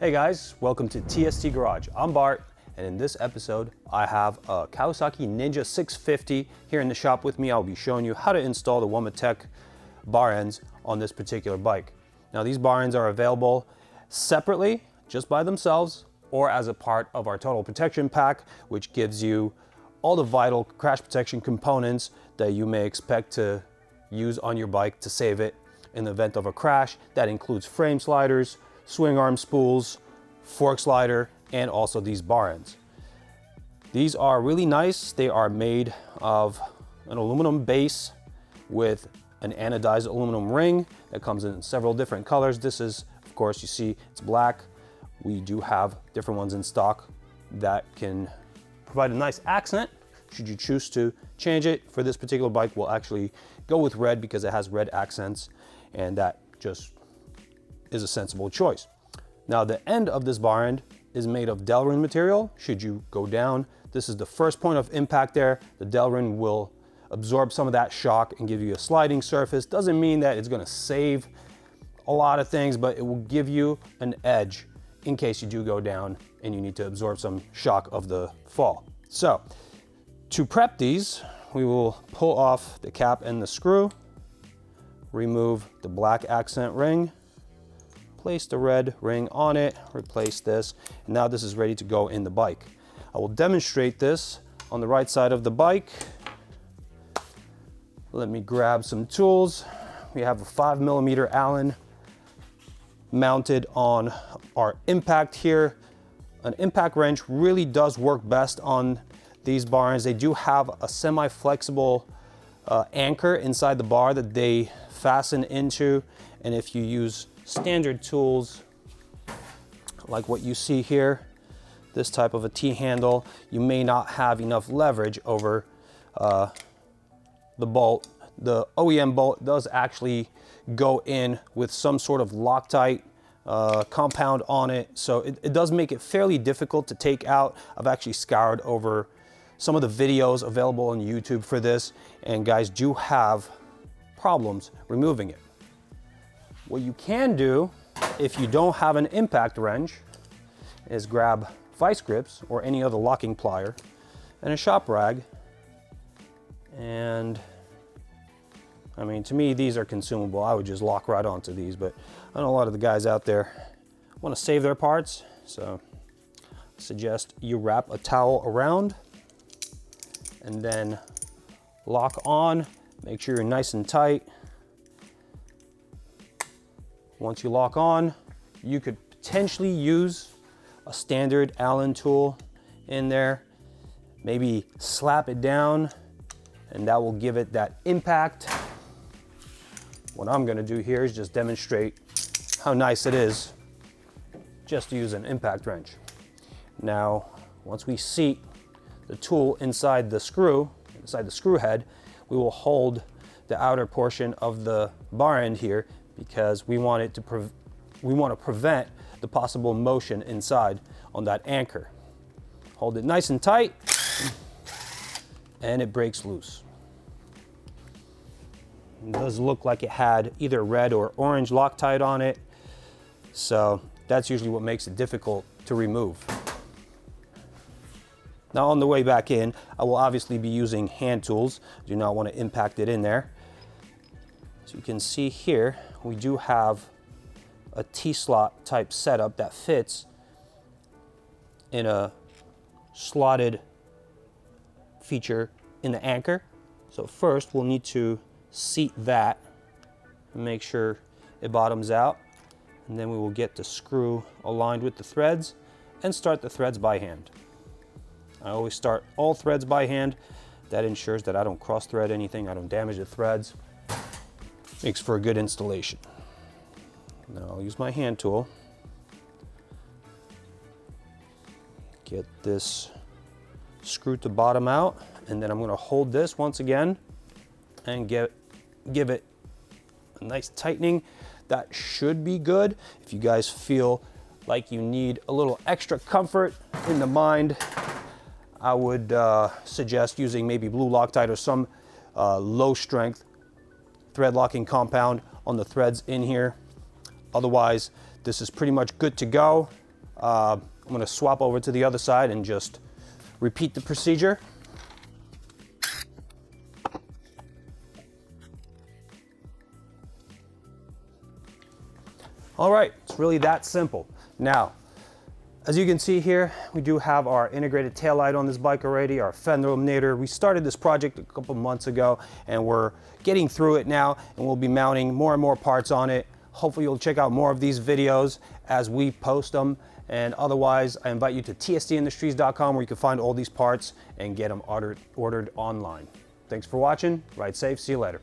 Hey guys, welcome to TST Garage. I'm Bart, and in this episode, I have a Kawasaki Z650 here in the shop with me. I'll be showing you how to install the Womet-Tech bar ends on this particular bike. Now these bar ends are available separately, just by themselves, or as a part of our total protection pack, which gives you all the vital crash protection components that you may expect to use on your bike to save it in the event of a crash. That includes frame sliders, swing arm spools, fork slider, and also these bar ends. These are really nice. They are made of an aluminum base with an anodized aluminum ring that comes in several different colors. This is, of course, you see it's black. We do have different ones in stock that can provide a nice accent should you choose to change it. For this particular bike, we'll actually go with red because it has red accents, and that just is a sensible choice. Now the end of this bar end is made of delrin material. Should you go down, this is the first point of impact there. The delrin will absorb some of that shock and give you a sliding surface. Doesn't mean that it's gonna save a lot of things, but it will give you an edge in case you do go down and you need to absorb some shock of the fall. So to prep these, we will pull off the cap and the screw, remove the black accent ring, place the red ring on it, replace this, and now this is ready to go in the bike. I will demonstrate this on the right side of the bike. Let me grab some tools. We have a 5mm Allen mounted on our impact here. An impact wrench really does work best on these bar ends. They do have a semi-flexible anchor inside the bar that they fasten into, and if you use standard tools like what you see here, this type of a T-handle, you may not have enough leverage over the bolt. The OEM bolt does actually go in with some sort of Loctite compound on it, so it does make it fairly difficult to take out. I've actually scoured over some of the videos available on YouTube for this, and guys do have problems removing it. What you can do if you don't have an impact wrench is grab vice grips or any other locking plier and a shop rag. And I mean, to me, these are consumable. I would just lock right onto these, but I know a lot of the guys out there want to save their parts, so I suggest you wrap a towel around and then lock on. Make sure you're nice and tight. Once you lock on, you could potentially use a standard Allen tool in there. Maybe slap it down, and that will give it that impact. What I'm gonna do here is just demonstrate how nice it is just to use an impact wrench. Now, once we seat the tool inside the screw head, we will hold the outer portion of the bar end here because we want to prevent the possible motion inside on that anchor. Hold it nice and tight, and it breaks loose. It does look like it had either red or orange Loctite on it, so that's usually what makes it difficult to remove. Now on the way back in, I will obviously be using hand tools. I do not want to impact it in there. So you can see here, we do have a T-slot type setup that fits in a slotted feature in the anchor. So first we'll need to seat that and make sure it bottoms out. And then we will get the screw aligned with the threads and start the threads by hand. I always start all threads by hand. That ensures that I don't cross thread anything, I don't damage the threads. Makes for a good installation. Now I'll use my hand tool. Get this screw to bottom out, and then I'm gonna hold this once again and give it a nice tightening. That should be good. If you guys feel like you need a little extra comfort in the mind, I would suggest using maybe blue Loctite or some low strength thread locking compound on the threads in here. Otherwise, this is pretty much good to go. I'm gonna swap over to the other side and just repeat the procedure. All right, it's really that simple. Now, as you can see here, we do have our integrated taillight on this bike already, our fender eliminator. We started this project a couple months ago and we're getting through it now, and we'll be mounting more and more parts on it. Hopefully you'll check out more of these videos as we post them. And otherwise, I invite you to tstindustries.com where you can find all these parts and get them ordered online. Thanks for watching. Ride safe. See you later.